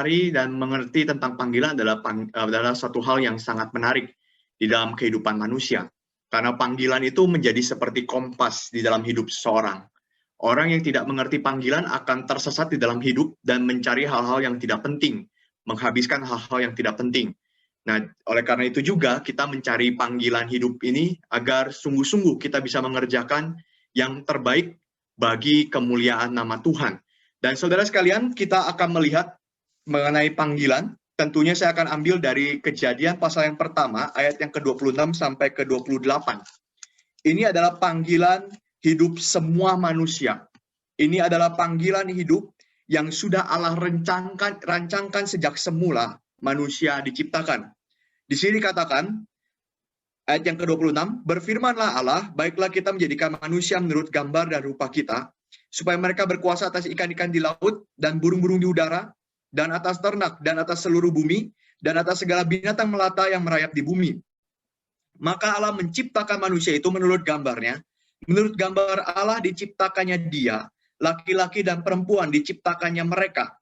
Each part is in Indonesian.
dan mengerti tentang panggilan adalah satu hal yang sangat menarik di dalam kehidupan manusia. Karena panggilan itu menjadi seperti kompas di dalam hidup seseorang. Orang yang tidak mengerti panggilan akan tersesat di dalam hidup dan mencari hal-hal yang tidak penting, menghabiskan hal-hal yang tidak penting. Nah, oleh karena itu juga kita mencari panggilan hidup ini agar sungguh-sungguh kita bisa mengerjakan yang terbaik bagi kemuliaan nama Tuhan. Dan saudara sekalian, kita akan melihat mengenai panggilan. Tentunya saya akan ambil dari Kejadian pasal yang pertama, ayat yang ke-26 sampai ke-28. Ini adalah panggilan hidup semua manusia. Ini adalah panggilan hidup yang sudah Allah rancangkan sejak semula manusia diciptakan. Di sini katakan, ayat yang ke-26, berfirmanlah Allah, baiklah kita menjadikan manusia menurut gambar dan rupa kita, supaya mereka berkuasa atas ikan-ikan di laut, dan burung-burung di udara, dan atas ternak, dan atas seluruh bumi, dan atas segala binatang melata yang merayap di bumi. Maka Allah menciptakan manusia itu menurut gambarnya. Menurut gambar Allah diciptakannya dia, laki-laki dan perempuan diciptakannya mereka.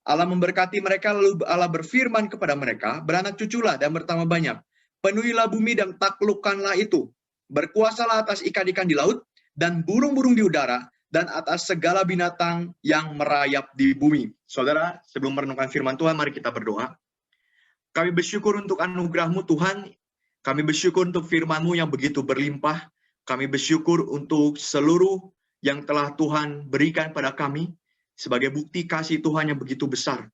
Allah memberkati mereka, lalu Allah berfirman kepada mereka, beranak cuculah dan bertambah banyak. Penuhilah bumi dan taklukkanlah itu. Berkuasalah atas ikan-ikan di laut, dan burung-burung di udara, dan atas segala binatang yang merayap di bumi. Saudara, sebelum merenungkan firman Tuhan, mari kita berdoa. Kami bersyukur untuk anugerah-Mu Tuhan. Kami bersyukur untuk firman-Mu yang begitu berlimpah. Kami bersyukur untuk seluruh yang telah Tuhan berikan pada kami sebagai bukti kasih Tuhan yang begitu besar.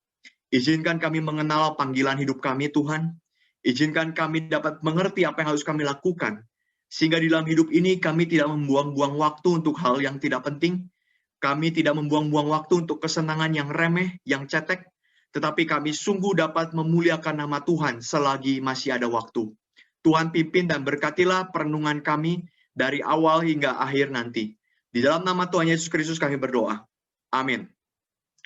Izinkan kami mengenal panggilan hidup kami, Tuhan. Izinkan kami dapat mengerti apa yang harus kami lakukan. Sehingga di dalam hidup ini kami tidak membuang-buang waktu untuk hal yang tidak penting. Kami tidak membuang-buang waktu untuk kesenangan yang remeh, yang cetek. Tetapi kami sungguh dapat memuliakan nama Tuhan selagi masih ada waktu. Tuhan pimpin dan berkatilah perenungan kami dari awal hingga akhir nanti. Di dalam nama Tuhan Yesus Kristus kami berdoa. Amin.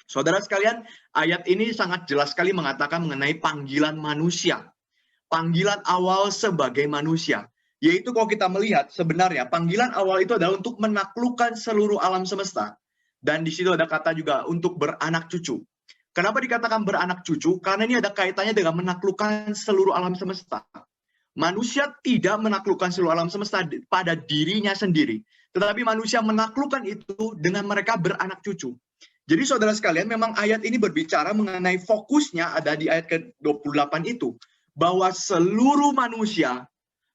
Saudara sekalian, ayat ini sangat jelas sekali mengatakan mengenai panggilan manusia. Panggilan awal sebagai manusia. Yaitu kalau kita melihat sebenarnya panggilan awal itu adalah untuk menaklukkan seluruh alam semesta. Dan di situ ada kata juga untuk beranak cucu. Kenapa dikatakan beranak cucu? Karena ini ada kaitannya dengan menaklukkan seluruh alam semesta. Manusia tidak menaklukkan seluruh alam semesta pada dirinya sendiri. Tetapi manusia menaklukkan itu dengan mereka beranak cucu. Jadi saudara sekalian, memang ayat ini berbicara mengenai fokusnya ada di ayat ke-28 itu. Bahwa seluruh manusia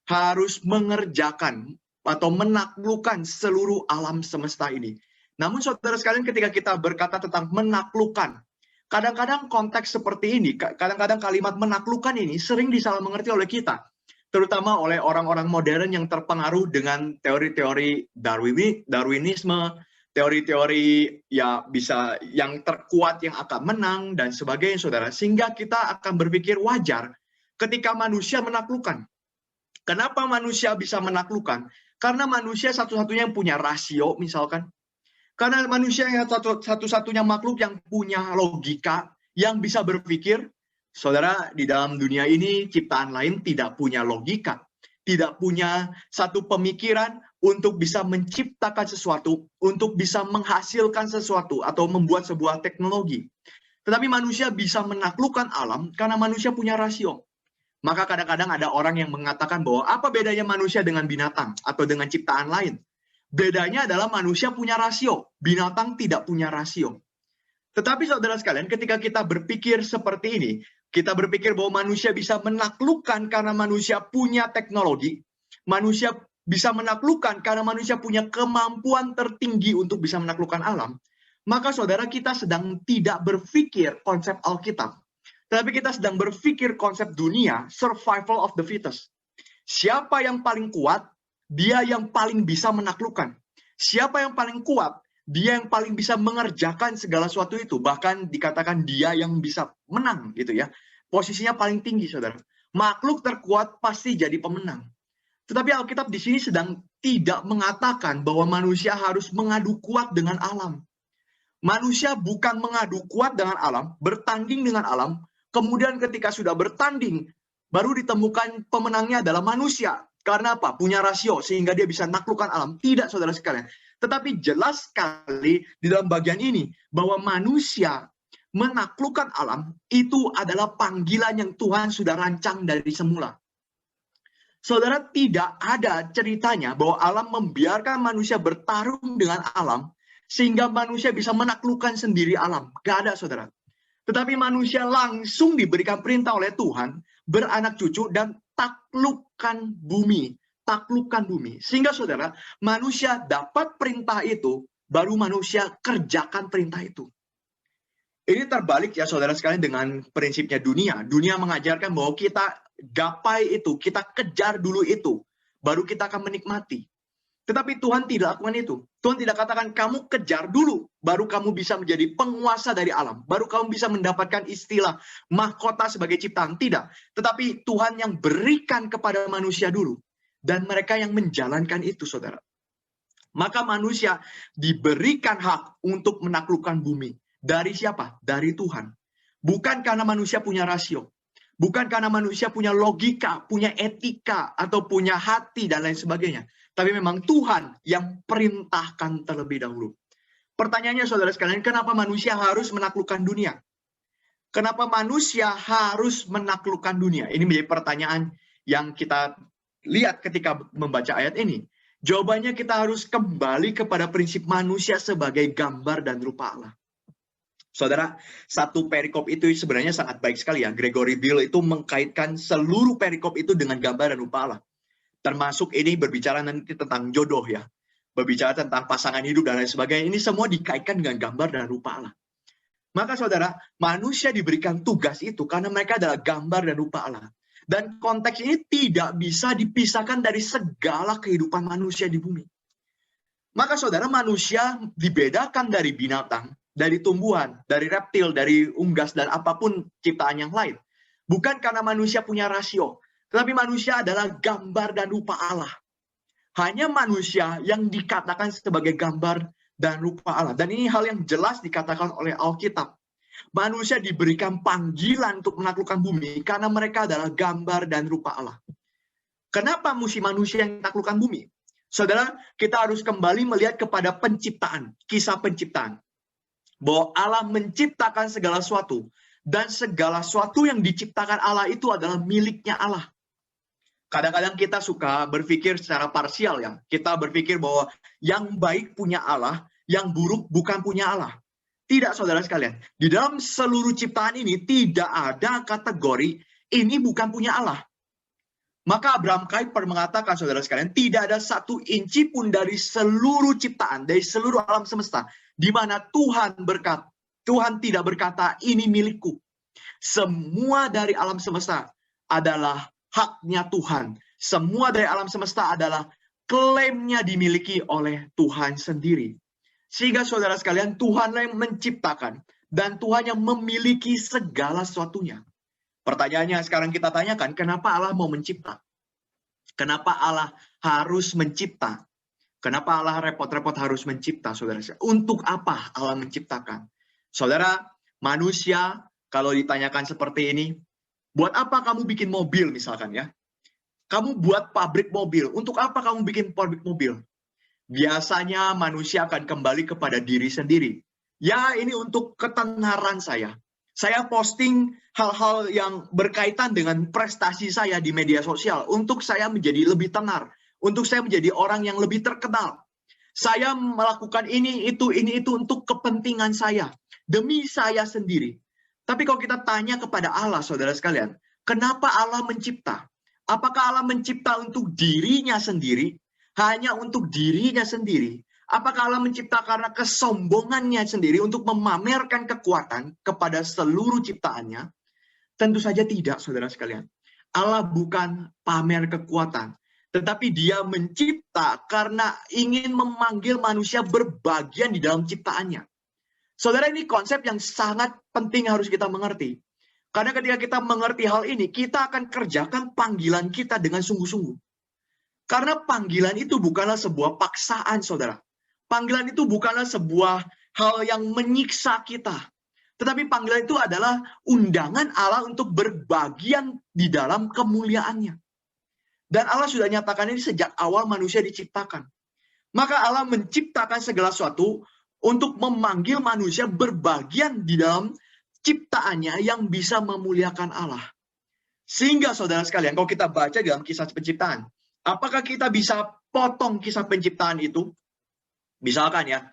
harus mengerjakan atau menaklukkan seluruh alam semesta ini. Namun saudara sekalian, ketika kita berkata tentang menaklukkan, kadang-kadang konteks seperti ini, kadang-kadang kalimat menaklukkan ini sering disalah mengerti oleh kita. Terutama oleh orang-orang modern yang terpengaruh dengan teori-teori Darwinisme, teori-teori ya bisa yang terkuat yang akan menang dan sebagainya, saudara. Sehingga kita akan berpikir wajar ketika manusia menaklukkan. Kenapa manusia bisa menaklukkan? Karena manusia satu-satunya yang punya rasio, misalkan. Karena manusia yang satu-satunya makhluk yang punya logika, yang bisa berpikir. Saudara, di dalam dunia ini ciptaan lain tidak punya logika. Tidak punya satu pemikiran untuk bisa menciptakan sesuatu, untuk bisa menghasilkan sesuatu, atau membuat sebuah teknologi. Tetapi manusia bisa menaklukkan alam karena manusia punya rasio. Maka kadang-kadang ada orang yang mengatakan bahwa apa bedanya manusia dengan binatang atau dengan ciptaan lain? Bedanya adalah manusia punya rasio, binatang tidak punya rasio. Tetapi saudara sekalian, ketika kita berpikir seperti ini, kita berpikir bahwa manusia bisa menaklukkan karena manusia punya teknologi, manusia bisa menaklukkan karena manusia punya kemampuan tertinggi untuk bisa menaklukkan alam, maka saudara kita sedang tidak berpikir konsep Alkitab. Tetapi kita sedang berpikir konsep dunia, survival of the fittest. Siapa yang paling kuat, dia yang paling bisa menaklukkan. Siapa yang paling kuat, dia yang paling bisa mengerjakan segala sesuatu itu. Bahkan dikatakan dia yang bisa menang, gitu ya. Posisinya paling tinggi, saudara. Makhluk terkuat pasti jadi pemenang. Tetapi Alkitab di sini sedang tidak mengatakan bahwa manusia harus mengadu kuat dengan alam. Manusia bukan mengadu kuat dengan alam, bertanding dengan alam, kemudian ketika sudah bertanding, baru ditemukan pemenangnya adalah manusia. Karena apa? Punya rasio, sehingga dia bisa menaklukkan alam. Tidak, saudara sekalian. Tetapi jelas sekali di dalam bagian ini, bahwa manusia menaklukkan alam itu adalah panggilan yang Tuhan sudah rancang dari semula. Saudara, tidak ada ceritanya bahwa alam membiarkan manusia bertarung dengan alam sehingga manusia bisa menaklukkan sendiri alam. Gak ada, saudara. Tetapi manusia langsung diberikan perintah oleh Tuhan beranak cucu dan taklukkan bumi. Taklukkan bumi. Sehingga saudara, manusia dapat perintah itu, baru manusia kerjakan perintah itu. Ini terbalik ya saudara sekalian dengan prinsipnya dunia. Dunia mengajarkan bahwa kita gapai itu, kita kejar dulu itu, baru kita akan menikmati. Tetapi Tuhan tidak lakukan itu. Tuhan tidak katakan kamu kejar dulu, baru kamu bisa menjadi penguasa dari alam. Baru kamu bisa mendapatkan istilah mahkota sebagai ciptaan. Tidak. Tetapi Tuhan yang berikan kepada manusia dulu. Dan mereka yang menjalankan itu, saudara. Maka manusia diberikan hak untuk menaklukkan bumi. Dari siapa? Dari Tuhan. Bukan karena manusia punya rasio. Bukan karena manusia punya logika, punya etika, atau punya hati, dan lain sebagainya. Tapi memang Tuhan yang perintahkan terlebih dahulu. Pertanyaannya saudara sekalian, kenapa manusia harus menaklukkan dunia? Kenapa manusia harus menaklukkan dunia? Ini menjadi pertanyaan yang kita lihat ketika membaca ayat ini. Jawabannya kita harus kembali kepada prinsip manusia sebagai gambar dan rupa Allah. Saudara, satu perikop itu sebenarnya sangat baik sekali ya. Gregory Bill itu mengkaitkan seluruh perikop itu dengan gambar dan rupa Allah. Termasuk ini berbicara nanti tentang jodoh ya. Berbicara tentang pasangan hidup dan lain sebagainya. Ini semua dikaitkan dengan gambar dan rupa Allah. Maka saudara, manusia diberikan tugas itu karena mereka adalah gambar dan rupa Allah. Dan konteks ini tidak bisa dipisahkan dari segala kehidupan manusia di bumi. Maka saudara, manusia dibedakan dari binatang, dari tumbuhan, dari reptil, dari unggas, dan apapun ciptaan yang lain. Bukan karena manusia punya rasio, tetapi manusia adalah gambar dan rupa Allah. Hanya manusia yang dikatakan sebagai gambar dan rupa Allah. Dan ini hal yang jelas dikatakan oleh Alkitab. Manusia diberikan panggilan untuk menaklukkan bumi karena mereka adalah gambar dan rupa Allah. Kenapa mesti manusia yang menaklukkan bumi? Saudara, kita harus kembali melihat kepada penciptaan, kisah penciptaan. Bahwa Allah menciptakan segala sesuatu. Dan segala sesuatu yang diciptakan Allah itu adalah miliknya Allah. Kadang-kadang kita suka berpikir secara parsial ya. Kita berpikir bahwa yang baik punya Allah, yang buruk bukan punya Allah. Tidak saudara sekalian. Di dalam seluruh ciptaan ini tidak ada kategori ini bukan punya Allah. Maka Abraham Kuyper mengatakan saudara sekalian, tidak ada satu inci pun dari seluruh ciptaan, dari seluruh alam semesta, di mana Tuhan tidak berkata, ini milikku. Semua dari alam semesta adalah haknya Tuhan. Semua dari alam semesta adalah klaimnya dimiliki oleh Tuhan sendiri. Sehingga saudara sekalian, Tuhanlah yang menciptakan, dan Tuhan yang memiliki segala sesuatunya. Pertanyaannya sekarang kita tanyakan, kenapa Allah mau mencipta? Kenapa Allah harus mencipta? Kenapa Allah repot-repot harus mencipta, saudara? Untuk apa Allah menciptakan? Saudara, manusia, kalau ditanyakan seperti ini, buat apa kamu bikin mobil misalkan ya? Kamu buat pabrik mobil. Untuk apa kamu bikin pabrik mobil? Biasanya manusia akan kembali kepada diri sendiri. Ya, ini untuk ketenaran saya. Saya posting hal-hal yang berkaitan dengan prestasi saya di media sosial untuk saya menjadi lebih tenar, untuk saya menjadi orang yang lebih terkenal. Saya melakukan ini itu untuk kepentingan saya, demi saya sendiri. Tapi kalau kita tanya kepada Allah, saudara sekalian, kenapa Allah mencipta? Apakah Allah mencipta untuk dirinya sendiri? Hanya untuk dirinya sendiri? Apakah Allah mencipta karena kesombongannya sendiri untuk memamerkan kekuatan kepada seluruh ciptaannya? Tentu saja tidak, saudara sekalian. Allah bukan pamer kekuatan, tetapi Dia mencipta karena ingin memanggil manusia berbagian di dalam ciptaannya. Saudara, ini konsep yang sangat penting harus kita mengerti. Karena ketika kita mengerti hal ini, kita akan kerjakan panggilan kita dengan sungguh-sungguh. Karena panggilan itu bukanlah sebuah paksaan, saudara. Panggilan itu bukanlah sebuah hal yang menyiksa kita. Tetapi panggilan itu adalah undangan Allah untuk berbagian di dalam kemuliaannya. Dan Allah sudah nyatakan ini sejak awal manusia diciptakan. Maka Allah menciptakan segala sesuatu untuk memanggil manusia berbagian di dalam ciptaannya yang bisa memuliakan Allah. Sehingga saudara sekalian, kalau kita baca dalam kisah penciptaan, apakah kita bisa potong kisah penciptaan itu? Misalkan ya,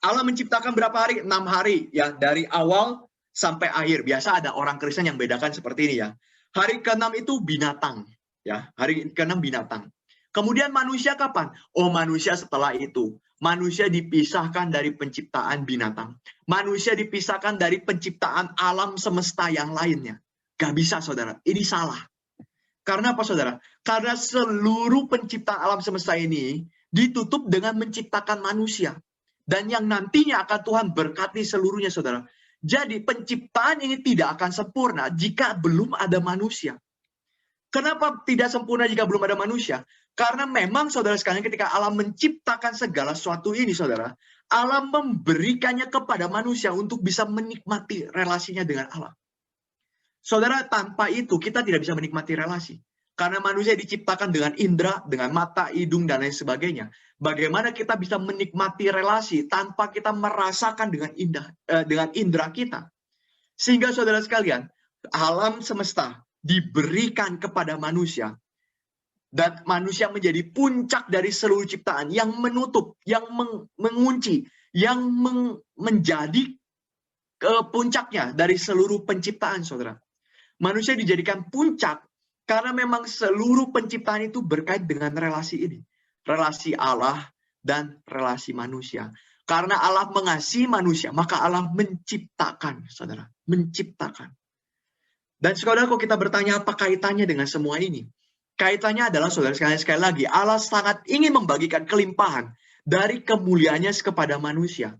Allah menciptakan berapa hari? 6 hari ya, dari awal sampai akhir. Biasa ada orang Kristen yang bedakan seperti ini ya. Hari ke-6 itu binatang ya, hari ke-6 binatang. Kemudian manusia kapan? Oh, manusia setelah itu. Manusia dipisahkan dari penciptaan binatang. Manusia dipisahkan dari penciptaan alam semesta yang lainnya. Gak bisa, saudara. Ini salah. Karena apa, saudara? Karena seluruh penciptaan alam semesta ini ditutup dengan menciptakan manusia. Dan yang nantinya akan Tuhan berkati seluruhnya, saudara. Jadi penciptaan ini tidak akan sempurna jika belum ada manusia. Kenapa tidak sempurna jika belum ada manusia? Karena memang saudara sekalian ketika Allah menciptakan segala sesuatu ini, saudara, Allah memberikannya kepada manusia untuk bisa menikmati relasinya dengan Allah. Saudara, tanpa itu kita tidak bisa menikmati relasi. Karena manusia diciptakan dengan indera, dengan mata, hidung, dan lain sebagainya. Bagaimana kita bisa menikmati relasi tanpa kita merasakan dengan dengan indera kita? Sehingga saudara sekalian, alam semesta diberikan kepada manusia. Dan manusia menjadi puncak dari seluruh ciptaan yang menutup, yang mengunci, yang menjadi puncaknya dari seluruh penciptaan, saudara. Manusia dijadikan puncak karena memang seluruh penciptaan itu berkait dengan relasi ini. Relasi Allah dan relasi manusia. Karena Allah mengasihi manusia, maka Allah menciptakan, saudara. Menciptakan. Dan saudara, kalau kita bertanya apa kaitannya dengan semua ini? Kaitannya adalah, saudara sekali lagi, Allah sangat ingin membagikan kelimpahan dari kemuliaannya kepada manusia.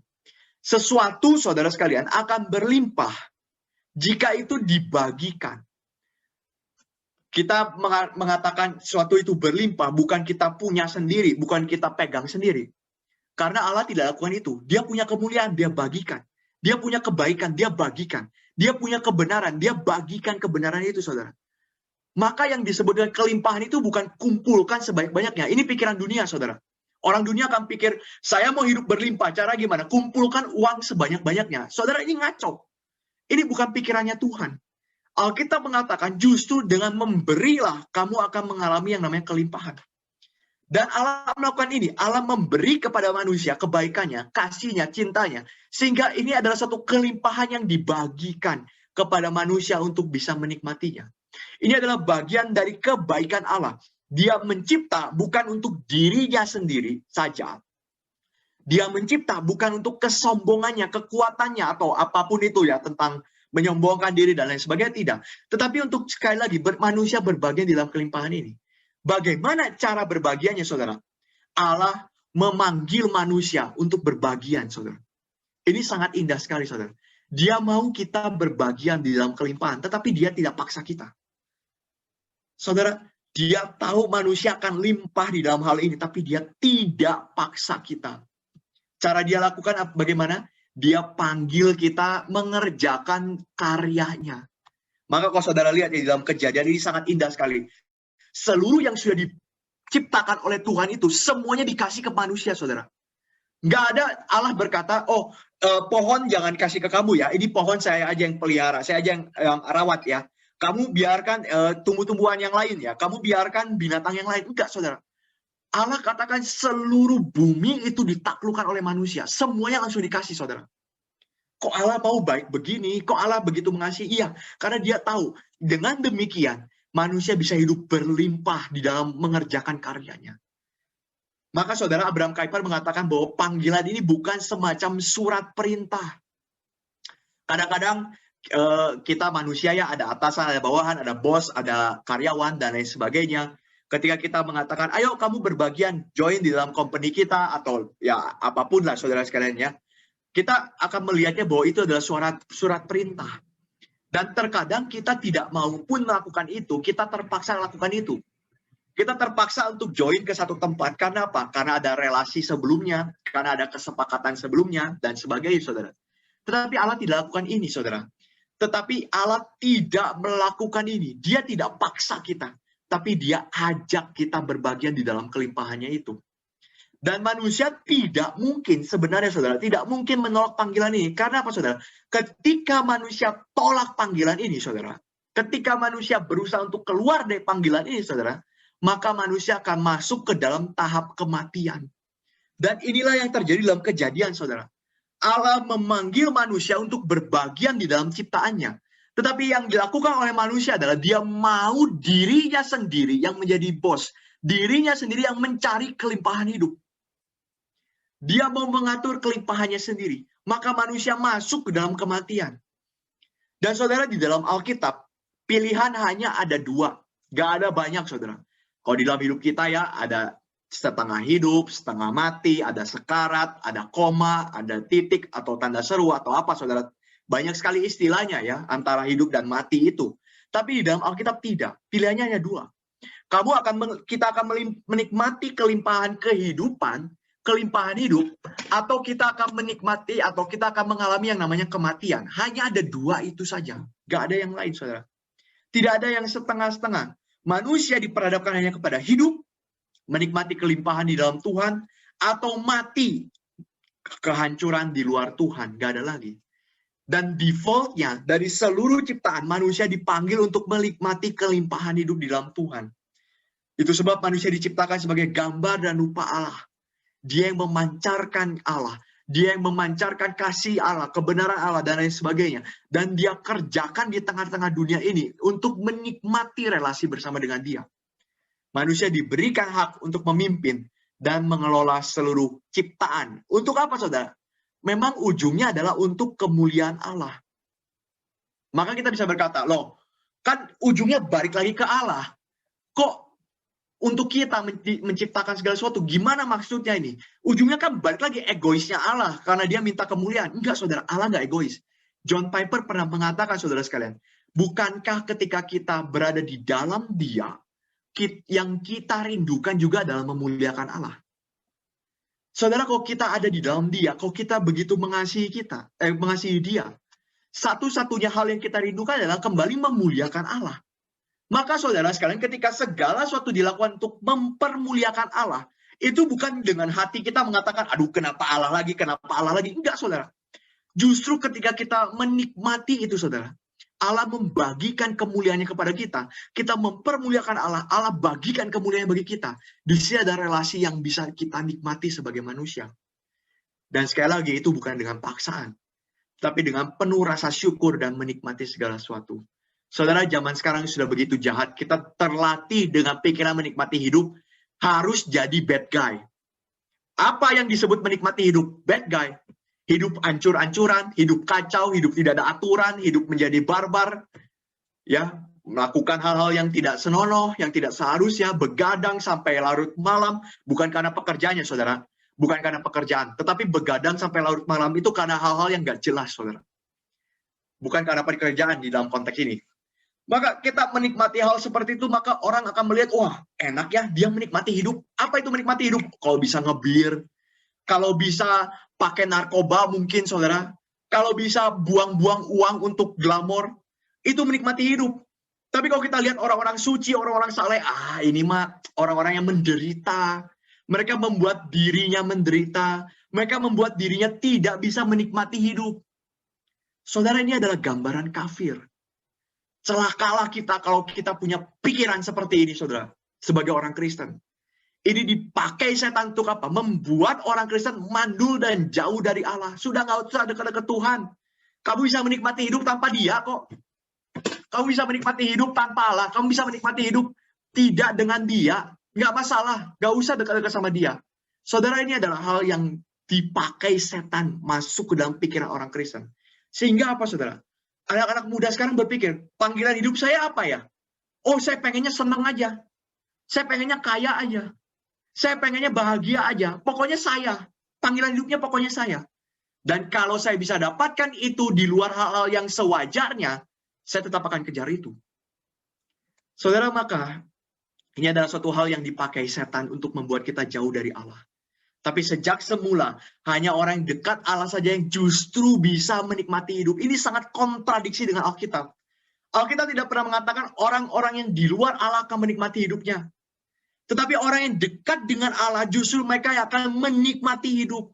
Sesuatu, saudara sekalian, akan berlimpah jika itu dibagikan. Kita mengatakan sesuatu itu berlimpah, bukan kita punya sendiri, bukan kita pegang sendiri. Karena Allah tidak lakukan itu. Dia punya kemuliaan, dia bagikan. Dia punya kebaikan, dia bagikan. Dia punya kebenaran, dia bagikan kebenaran itu, saudara. Maka yang disebut dengan kelimpahan itu bukan kumpulkan sebanyak-banyaknya. Ini pikiran dunia, saudara. Orang dunia akan pikir, saya mau hidup berlimpah. Cara gimana? Kumpulkan uang sebanyak-banyaknya. Saudara, ini ngaco. Ini bukan pikirannya Tuhan. Alkitab mengatakan justru dengan memberilah kamu akan mengalami yang namanya kelimpahan. Dan Allah melakukan ini. Allah memberi kepada manusia kebaikannya, kasihnya, cintanya. Sehingga ini adalah satu kelimpahan yang dibagikan kepada manusia untuk bisa menikmatinya. Ini adalah bagian dari kebaikan Allah. Dia mencipta bukan untuk dirinya sendiri saja. Dia mencipta bukan untuk kesombongannya, kekuatannya, atau apapun itu ya, tentang menyombongkan diri dan lain sebagainya, tidak. Tetapi untuk sekali lagi, manusia berbagian di dalam kelimpahan ini. Bagaimana cara berbagiannya, saudara? Allah memanggil manusia untuk berbagian, saudara. Ini sangat indah sekali, saudara. Dia mau kita berbagian di dalam kelimpahan, tetapi dia tidak paksa kita. Saudara, dia tahu manusia akan limpah di dalam hal ini, tapi dia tidak paksa kita. Cara dia lakukan bagaimana? Dia panggil kita mengerjakan karyanya. Maka kalau saudara lihat di dalam Kejadian ini sangat indah sekali. Seluruh yang sudah diciptakan oleh Tuhan itu semuanya dikasih ke manusia, saudara. Nggak ada Allah berkata, oh pohon jangan kasih ke kamu ya. Ini pohon saya aja yang pelihara, saya aja yang rawat ya. Kamu biarkan tumbuh-tumbuhan yang lain ya. Kamu biarkan binatang yang lain. Enggak, saudara. Allah katakan seluruh bumi itu ditaklukkan oleh manusia. Semuanya langsung dikasih, saudara. Kok Allah mau baik begini? Kok Allah begitu mengasihi? Iya, karena dia tahu. Dengan demikian, manusia bisa hidup berlimpah di dalam mengerjakan karyanya. Maka saudara Abraham Kuyper mengatakan bahwa panggilan ini bukan semacam surat perintah. Kadang-kadang kita manusia ya, ada atasan, ada bawahan, ada bos, ada karyawan, dan lain sebagainya. Ketika kita mengatakan, ayo kamu berbagian, join di dalam company kita, atau ya apapun lah saudara sekalian ya, kita akan melihatnya bahwa itu adalah surat perintah. Dan terkadang kita tidak mau pun melakukan itu, kita terpaksa melakukan itu. Kita terpaksa untuk join ke satu tempat, karena apa? Karena ada relasi sebelumnya, karena ada kesepakatan sebelumnya, dan sebagainya, saudara. Tetapi Allah tidak lakukan ini, saudara. Tetapi Allah tidak melakukan ini. Dia tidak paksa kita. Tapi dia ajak kita berbagian di dalam kelimpahannya itu. Dan manusia tidak mungkin, sebenarnya saudara, tidak mungkin menolak panggilan ini. Karena apa saudara? Ketika manusia tolak panggilan ini saudara, ketika manusia berusaha untuk keluar dari panggilan ini saudara, maka manusia akan masuk ke dalam tahap kematian. Dan inilah yang terjadi dalam Kejadian saudara. Allah memanggil manusia untuk berbagian di dalam ciptaannya. Tetapi yang dilakukan oleh manusia adalah dia mau dirinya sendiri yang menjadi bos. Dirinya sendiri yang mencari kelimpahan hidup. Dia mau mengatur kelimpahannya sendiri. Maka manusia masuk ke dalam kematian. Dan saudara, di dalam Alkitab, pilihan hanya ada 2. Gak ada banyak saudara. Kalau di dalam hidup kita ya, ada setengah hidup, setengah mati, ada sekarat, ada koma, ada titik, atau tanda seru, atau apa saudara. Banyak sekali istilahnya ya, antara hidup dan mati itu. Tapi di dalam Alkitab tidak. Pilihannya hanya 2. Kita akan menikmati kelimpahan kehidupan, kelimpahan hidup, atau kita akan menikmati, atau kita akan mengalami yang namanya kematian. Hanya ada 2 itu saja. Gak ada yang lain, saudara. Tidak ada yang setengah-setengah. Manusia diperhadapkan hanya kepada hidup, menikmati kelimpahan di dalam Tuhan, atau mati, kehancuran di luar Tuhan. Gak ada lagi. Dan defaultnya, dari seluruh ciptaan, manusia dipanggil untuk menikmati kelimpahan hidup di dalam Tuhan. Itu sebab manusia diciptakan sebagai gambar dan rupa Allah. Dia yang memancarkan Allah. Dia yang memancarkan kasih Allah, kebenaran Allah, dan lain sebagainya. Dan dia kerjakan di tengah-tengah dunia ini untuk menikmati relasi bersama dengan dia. Manusia diberikan hak untuk memimpin dan mengelola seluruh ciptaan. Untuk apa, saudara? Memang ujungnya adalah untuk kemuliaan Allah. Maka kita bisa berkata, loh, kan ujungnya balik lagi ke Allah. Kok untuk kita menciptakan segala sesuatu, gimana maksudnya ini? Ujungnya kan balik lagi egoisnya Allah, karena dia minta kemuliaan. Enggak, saudara, Allah enggak egois. John Piper pernah mengatakan, saudara sekalian, bukankah ketika kita berada di dalam dia, yang kita rindukan juga adalah memuliakan Allah? Saudara, kalau kita ada di dalam dia, kalau kita begitu mengasihi dia, satu-satunya hal yang kita rindukan adalah kembali memuliakan Allah. Maka saudara sekalian, ketika segala sesuatu dilakukan untuk mempermuliakan Allah, itu bukan dengan hati kita mengatakan, aduh kenapa Allah lagi, kenapa Allah lagi. Enggak, saudara. Justru ketika kita menikmati itu, saudara, Allah membagikan kemuliaannya kepada kita. Kita mempermuliakan Allah, Allah bagikan kemuliaan bagi kita. Di sini ada relasi yang bisa kita nikmati sebagai manusia. Dan sekali lagi, itu bukan dengan paksaan, tapi dengan penuh rasa syukur dan menikmati segala sesuatu. Saudara, zaman sekarang sudah begitu jahat. Kita terlatih dengan pikiran menikmati hidup, harus jadi bad guy. Apa yang disebut menikmati hidup? Bad guy. Hidup ancur-ancuran, hidup kacau, hidup tidak ada aturan, hidup menjadi barbar. Ya, melakukan hal-hal yang tidak senonoh, yang tidak seharusnya, begadang sampai larut malam. Bukan karena pekerjaannya, saudara. Bukan karena pekerjaan. Tetapi begadang sampai larut malam itu karena hal-hal yang gak jelas, saudara. Bukan karena pekerjaan di dalam konteks ini. Maka kita menikmati hal seperti itu, maka orang akan melihat, wah enak ya, dia menikmati hidup. Apa itu menikmati hidup? Kalau bisa ngebir, kalau bisa pakai narkoba mungkin, saudara. Kalau bisa buang-buang uang untuk glamor, itu menikmati hidup. Tapi kalau kita lihat orang-orang suci, orang-orang saleh, ini mah orang-orang yang menderita. Mereka membuat dirinya menderita. Mereka membuat dirinya tidak bisa menikmati hidup. Saudara, ini adalah gambaran kafir. Celakalah kita kalau kita punya pikiran seperti ini, saudara, sebagai orang Kristen. Ini dipakai setan untuk apa? Membuat orang Kristen mandul dan jauh dari Allah. Sudah nggak usah dekat-dekat Tuhan. Kamu bisa menikmati hidup tanpa dia kok. Kamu bisa menikmati hidup tanpa Allah. Kamu bisa menikmati hidup tidak dengan dia. Nggak masalah. Nggak usah dekat-dekat sama dia. Saudara, ini adalah hal yang dipakai setan masuk ke dalam pikiran orang Kristen. Sehingga apa, saudara? Anak-anak muda sekarang berpikir, panggilan hidup saya apa ya? Oh, saya pengennya senang aja. Saya pengennya kaya aja. Saya pengennya bahagia aja. Pokoknya saya. Panggilan hidupnya pokoknya saya. Dan kalau saya bisa dapatkan itu di luar hal-hal yang sewajarnya, saya tetap akan kejar itu. Saudara, maka ini adalah suatu hal yang dipakai setan untuk membuat kita jauh dari Allah. Tapi sejak semula, hanya orang yang dekat Allah saja yang justru bisa menikmati hidup. Ini sangat kontradiksi dengan Alkitab. Alkitab tidak pernah mengatakan orang-orang yang di luar Allah akan menikmati hidupnya. Tetapi orang yang dekat dengan Allah justru mereka yang akan menikmati hidup.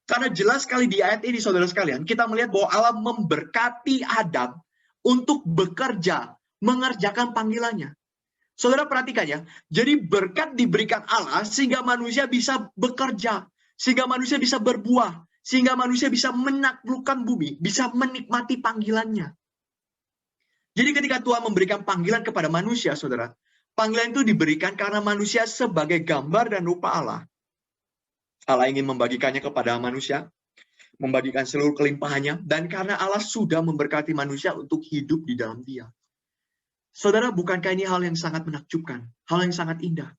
Karena jelas sekali di ayat ini, saudara sekalian, kita melihat bahwa Allah memberkati Adam untuk bekerja, mengerjakan panggilannya. Saudara perhatikan ya, jadi berkat diberikan Allah sehingga manusia bisa bekerja, sehingga manusia bisa berbuah, sehingga manusia bisa menaklukkan bumi, bisa menikmati panggilannya. Jadi ketika Tuhan memberikan panggilan kepada manusia, saudara, panggilan itu diberikan karena manusia sebagai gambar dan rupa Allah. Allah ingin membagikannya kepada manusia, membagikan seluruh kelimpahannya, dan karena Allah sudah memberkati manusia untuk hidup di dalam Dia. Saudara, bukankah ini hal yang sangat menakjubkan? Hal yang sangat indah.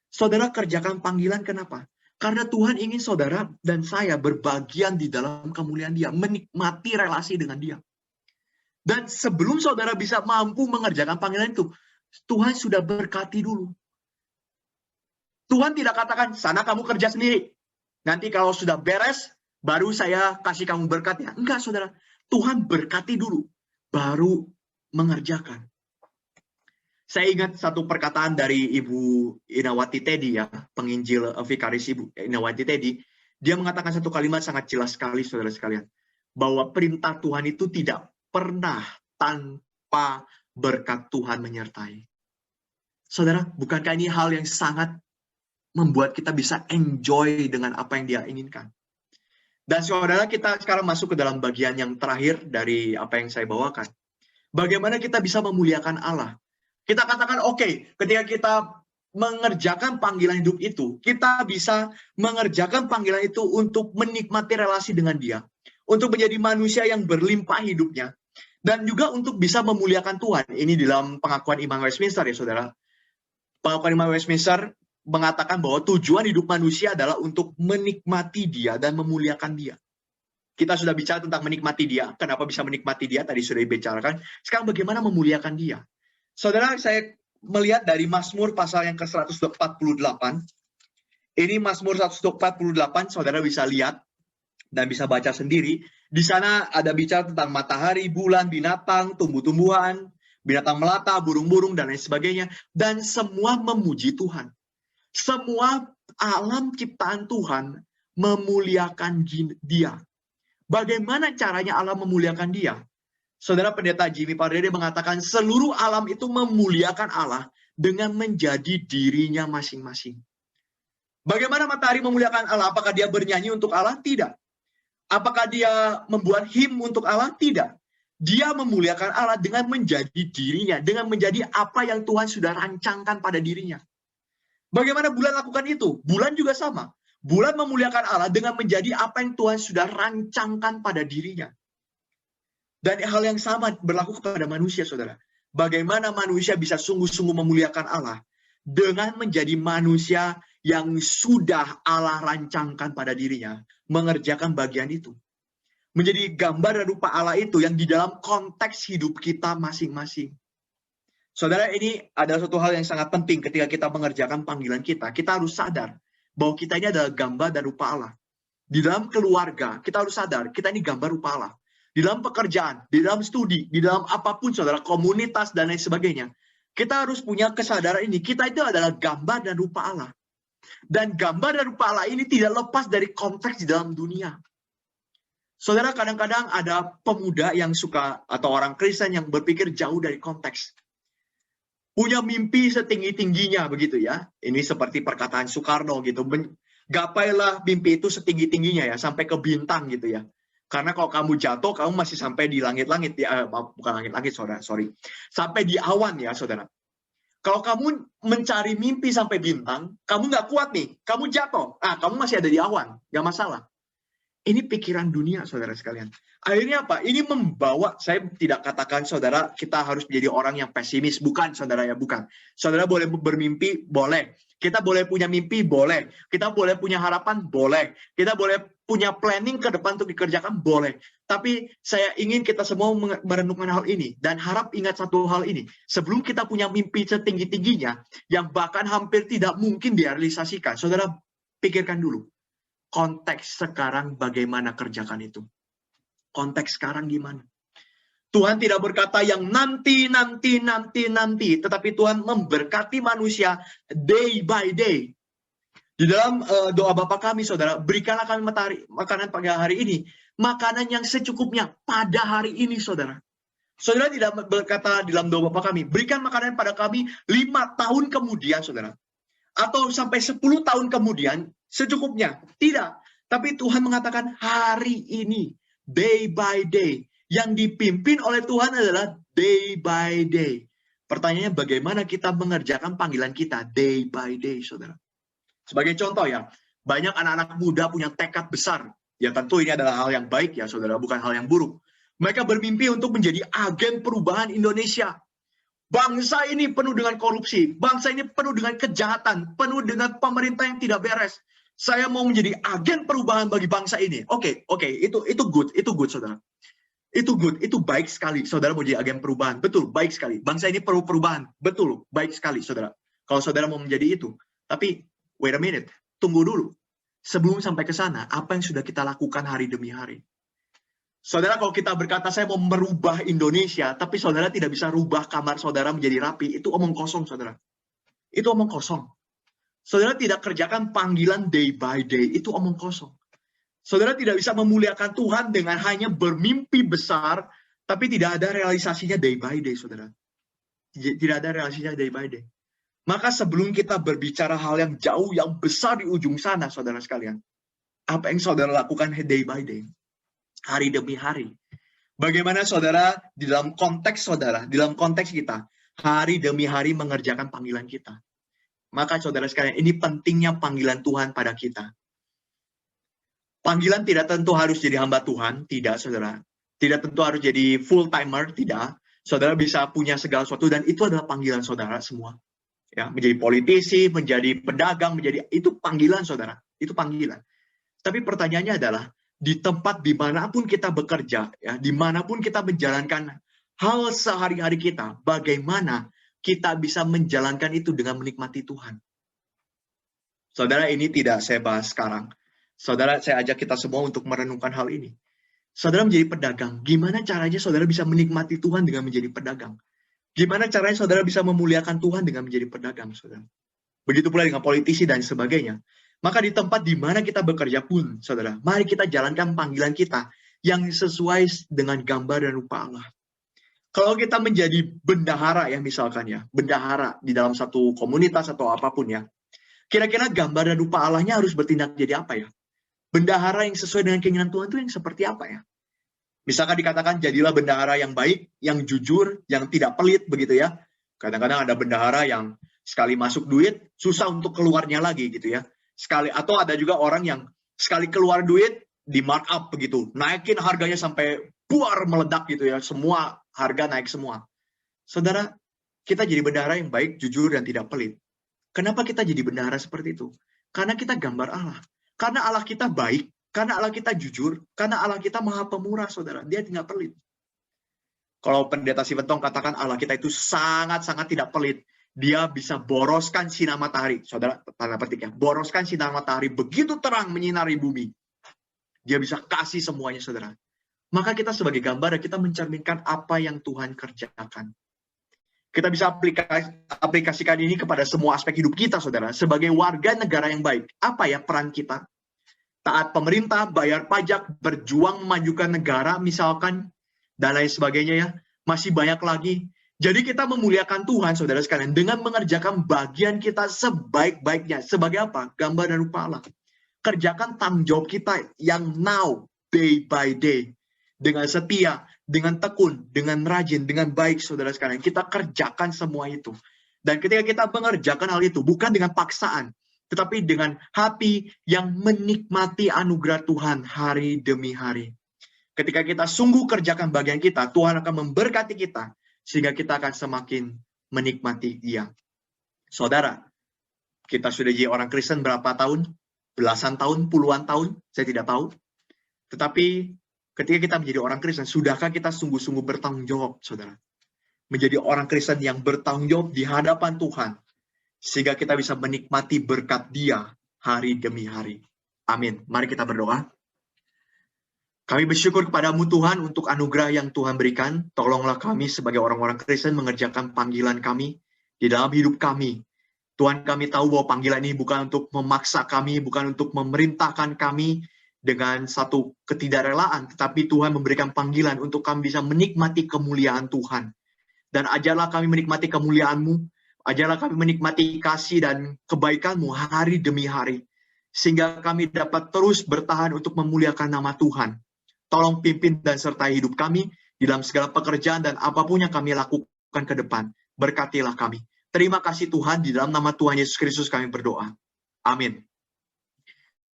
Saudara kerjakan panggilan, kenapa? Karena Tuhan ingin saudara dan saya berbagian di dalam kemuliaan Dia, menikmati relasi dengan Dia. Dan sebelum saudara bisa mampu mengerjakan panggilan itu, Tuhan sudah berkati dulu. Tuhan tidak katakan, sana kamu kerja sendiri. Nanti kalau sudah beres, baru saya kasih kamu berkatnya. Enggak, saudara. Tuhan berkati dulu, baru mengerjakan. Saya ingat satu perkataan dari Ibu Inawati Teddy, ya, penginjil vikaris Ibu Inawati Teddy. Dia mengatakan satu kalimat sangat jelas sekali, saudara sekalian, bahwa perintah Tuhan itu tidak pernah tanpa berkat Tuhan menyertai. Saudara, bukankah ini hal yang sangat membuat kita bisa enjoy dengan apa yang Dia inginkan? Dan saudara, kita sekarang masuk ke dalam bagian yang terakhir dari apa yang saya bawakan. Bagaimana kita bisa memuliakan Allah? Kita katakan, oke, ketika kita mengerjakan panggilan hidup itu, kita bisa mengerjakan panggilan itu untuk menikmati relasi dengan Dia, untuk menjadi manusia yang berlimpah hidupnya, dan juga untuk bisa memuliakan Tuhan. Ini di dalam pengakuan Imam Westminster, ya saudara. Pengakuan Imam Westminster mengatakan bahwa tujuan hidup manusia adalah untuk menikmati Dia dan memuliakan Dia. Kita sudah bicara tentang menikmati Dia. Kenapa bisa menikmati Dia? Tadi sudah dibicarakan. Sekarang bagaimana memuliakan Dia? Saudara, saya melihat dari Mazmur pasal yang ke-148. Ini Mazmur 148, saudara bisa lihat dan bisa baca sendiri. Di sana ada bicara tentang matahari, bulan, binatang, tumbuh-tumbuhan, binatang melata, burung-burung, dan lain sebagainya. Dan semua memuji Tuhan. Semua alam ciptaan Tuhan memuliakan Dia. Bagaimana caranya Allah memuliakan Dia? Saudara Pendeta Jimmy Pardede mengatakan seluruh alam itu memuliakan Allah dengan menjadi dirinya masing-masing. Bagaimana matahari memuliakan Allah? Apakah dia bernyanyi untuk Allah? Tidak. Apakah dia membuat him untuk Allah? Tidak. Dia memuliakan Allah dengan menjadi dirinya, dengan menjadi apa yang Tuhan sudah rancangkan pada dirinya. Bagaimana bulan lakukan itu? Bulan juga sama. Bulan memuliakan Allah dengan menjadi apa yang Tuhan sudah rancangkan pada dirinya. Dan hal yang sama berlaku kepada manusia, saudara. Bagaimana manusia bisa sungguh-sungguh memuliakan Allah dengan menjadi manusia yang sudah Allah rancangkan pada dirinya, mengerjakan bagian itu. Menjadi gambar dan rupa Allah itu yang di dalam konteks hidup kita masing-masing. Saudara, ini ada satu hal yang sangat penting ketika kita mengerjakan panggilan kita. Kita harus sadar bahwa kita ini adalah gambar dan rupa Allah. Di dalam keluarga, kita harus sadar, kita ini gambar rupa Allah. Di dalam pekerjaan, di dalam studi, di dalam apapun, saudara, komunitas, dan lain sebagainya. Kita harus punya kesadaran ini. Kita itu adalah gambar dan rupa Allah. Dan gambar dan rupa Allah ini tidak lepas dari konteks di dalam dunia. Saudara, kadang-kadang ada pemuda yang suka, atau orang Kristen yang berpikir jauh dari konteks. Punya mimpi setinggi-tingginya, begitu ya. Ini seperti perkataan Soekarno gitu. Gapailah mimpi itu setinggi-tingginya ya, sampai ke bintang gitu ya. Karena kalau kamu jatuh, kamu masih sampai di langit-langit. Ya, bukan langit-langit, saudara, sorry. Sampai di awan ya, saudara. Kalau kamu mencari mimpi sampai bintang, kamu nggak kuat nih. Kamu jatuh. Kamu masih ada di awan. Nggak masalah. Ini pikiran dunia, saudara sekalian. Akhirnya apa? Ini membawa, saya tidak katakan, saudara, kita harus menjadi orang yang pesimis. Bukan, saudara ya, bukan. Saudara boleh bermimpi, boleh. Kita boleh punya mimpi, boleh. Kita boleh punya harapan, boleh. Kita boleh punya planning ke depan untuk dikerjakan, boleh. Tapi saya ingin kita semua merenungkan hal ini. Dan harap ingat satu hal ini. Sebelum kita punya mimpi setinggi-tingginya, yang bahkan hampir tidak mungkin direalisasikan, saudara pikirkan dulu. Konteks sekarang bagaimana kerjakan itu? Konteks sekarang gimana? Tuhan tidak berkata yang nanti, tetapi Tuhan memberkati manusia day by day. Di dalam doa Bapa kami, saudara, berikanlah kami makanan pada hari ini, makanan yang secukupnya pada hari ini, saudara. Saudara tidak berkata di dalam doa Bapa kami, berikan makanan pada kami 5 tahun kemudian, saudara. Atau sampai 10 tahun kemudian, secukupnya. Tidak. Tapi Tuhan mengatakan hari ini, day by day. Yang dipimpin oleh Tuhan adalah day by day. Pertanyaannya bagaimana kita mengerjakan panggilan kita day by day, saudara. Sebagai contoh ya, banyak anak-anak muda punya tekad besar. Ya tentu ini adalah hal yang baik ya saudara, bukan hal yang buruk. Mereka bermimpi untuk menjadi agen perubahan Indonesia. Bangsa ini penuh dengan korupsi, bangsa ini penuh dengan kejahatan, penuh dengan pemerintah yang tidak beres. Saya mau menjadi agen perubahan bagi bangsa ini. Oke, itu good saudara. Itu good, itu baik sekali saudara mau jadi agen perubahan. Betul, baik sekali. Bangsa ini perlu perubahan. Betul, baik sekali saudara. Kalau saudara mau menjadi itu. Tapi wait a minute, tunggu dulu. Sebelum sampai ke sana, apa yang sudah kita lakukan hari demi hari? Saudara, kalau kita berkata, saya mau merubah Indonesia, tapi saudara tidak bisa rubah kamar saudara menjadi rapi, itu omong kosong, saudara. Itu omong kosong. Saudara tidak kerjakan panggilan day by day, itu omong kosong. Saudara tidak bisa memuliakan Tuhan dengan hanya bermimpi besar, tapi tidak ada realisasinya day by day, saudara. Tidak ada realisasinya day by day. Maka sebelum kita berbicara hal yang jauh, yang besar di ujung sana, saudara sekalian, apa yang saudara lakukan day by day, hari demi hari? Bagaimana saudara, di dalam konteks saudara, di dalam konteks kita, hari demi hari mengerjakan panggilan kita? Maka saudara sekalian, ini pentingnya panggilan Tuhan pada kita. Panggilan tidak tentu harus jadi hamba Tuhan, tidak saudara. Tidak tentu harus jadi full-timer, tidak. Saudara bisa punya segala sesuatu, dan itu adalah panggilan saudara semua. Ya, menjadi politisi, menjadi pedagang, itu panggilan saudara, itu panggilan. Tapi pertanyaannya adalah di tempat dimanapun kita bekerja, ya, dimanapun kita menjalankan hal sehari-hari kita, bagaimana kita bisa menjalankan itu dengan menikmati Tuhan. Saudara, ini tidak saya bahas sekarang. Saudara, saya ajak kita semua untuk merenungkan hal ini. Saudara menjadi pedagang, gimana caranya saudara bisa menikmati Tuhan dengan menjadi pedagang? Gimana caranya saudara bisa memuliakan Tuhan dengan menjadi pedagang, saudara? Begitu pula dengan politisi dan sebagainya. Maka di tempat di mana kita bekerja pun, saudara, mari kita jalankan panggilan kita yang sesuai dengan gambar dan rupa Allah. Kalau kita menjadi bendahara ya misalkan ya, bendahara di dalam satu komunitas atau apapun ya, kira-kira gambar dan rupa Allahnya harus bertindak jadi apa ya? Bendahara yang sesuai dengan keinginan Tuhan itu yang seperti apa ya? Misalkan dikatakan jadilah bendahara yang baik, yang jujur, yang tidak pelit begitu ya. Kadang-kadang ada bendahara yang sekali masuk duit susah untuk keluarnya lagi gitu ya. Atau ada juga orang yang sekali keluar duit di markup begitu, naikin harganya sampai buar meledak gitu ya. Semua harga naik semua. Saudara, kita jadi bendahara yang baik, jujur dan tidak pelit. Kenapa kita jadi bendahara seperti itu? Karena kita gambar Allah. Karena Allah kita baik. Karena Allah kita jujur, karena Allah kita maha pemurah, saudara. Dia tidak pelit. Kalau pendeta Sibentong katakan Allah kita itu sangat-sangat tidak pelit. Dia bisa boroskan sinar matahari. Saudara, tanda petik ya. Boroskan sinar matahari begitu terang menyinari bumi. Dia bisa kasih semuanya, saudara. Maka kita sebagai gambar, kita mencerminkan apa yang Tuhan kerjakan. Kita bisa aplikasikan ini kepada semua aspek hidup kita, saudara. Sebagai warga negara yang baik, apa ya peran kita? Taat pemerintah, bayar pajak, berjuang memajukan negara misalkan, dan lain sebagainya ya. Masih banyak lagi. Jadi kita memuliakan Tuhan, saudara sekalian, dengan mengerjakan bagian kita sebaik-baiknya. Sebagai apa? Gambar dan rupa Allah. Kerjakan tanggung jawab kita yang now, day by day. Dengan setia, dengan tekun, dengan rajin, dengan baik, saudara sekalian. Kita kerjakan semua itu. Dan ketika kita mengerjakan hal itu, bukan dengan paksaan, tetapi dengan hati yang menikmati anugerah Tuhan hari demi hari. Ketika kita sungguh kerjakan bagian kita, Tuhan akan memberkati kita, sehingga kita akan semakin menikmati Dia. Saudara, kita sudah jadi orang Kristen berapa tahun? Belasan tahun, puluhan tahun, saya tidak tahu. Tetapi ketika kita menjadi orang Kristen, sudahkah kita sungguh-sungguh bertanggung jawab, saudara? Menjadi orang Kristen yang bertanggung jawab di hadapan Tuhan, sehingga kita bisa menikmati berkat Dia hari demi hari. Amin. Mari kita berdoa. Kami bersyukur kepadamu Tuhan untuk anugerah yang Tuhan berikan. Tolonglah kami sebagai orang-orang Kristen mengerjakan panggilan kami di dalam hidup kami. Tuhan, kami tahu bahwa panggilan ini bukan untuk memaksa kami, bukan untuk memerintahkan kami dengan satu ketidakrelaan, tetapi Tuhan memberikan panggilan untuk kami bisa menikmati kemuliaan Tuhan. Dan ajarlah kami menikmati kemuliaan-Mu, ajarlah kami menikmati kasih dan kebaikan-Mu hari demi hari, sehingga kami dapat terus bertahan untuk memuliakan nama Tuhan. Tolong pimpin dan sertai hidup kami di dalam segala pekerjaan dan apapun yang kami lakukan ke depan. Berkatilah kami. Terima kasih Tuhan, di dalam nama Tuhan Yesus Kristus kami berdoa. Amin.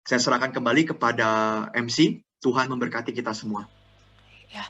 Saya serahkan kembali kepada MC. Tuhan memberkati kita semua. Ya,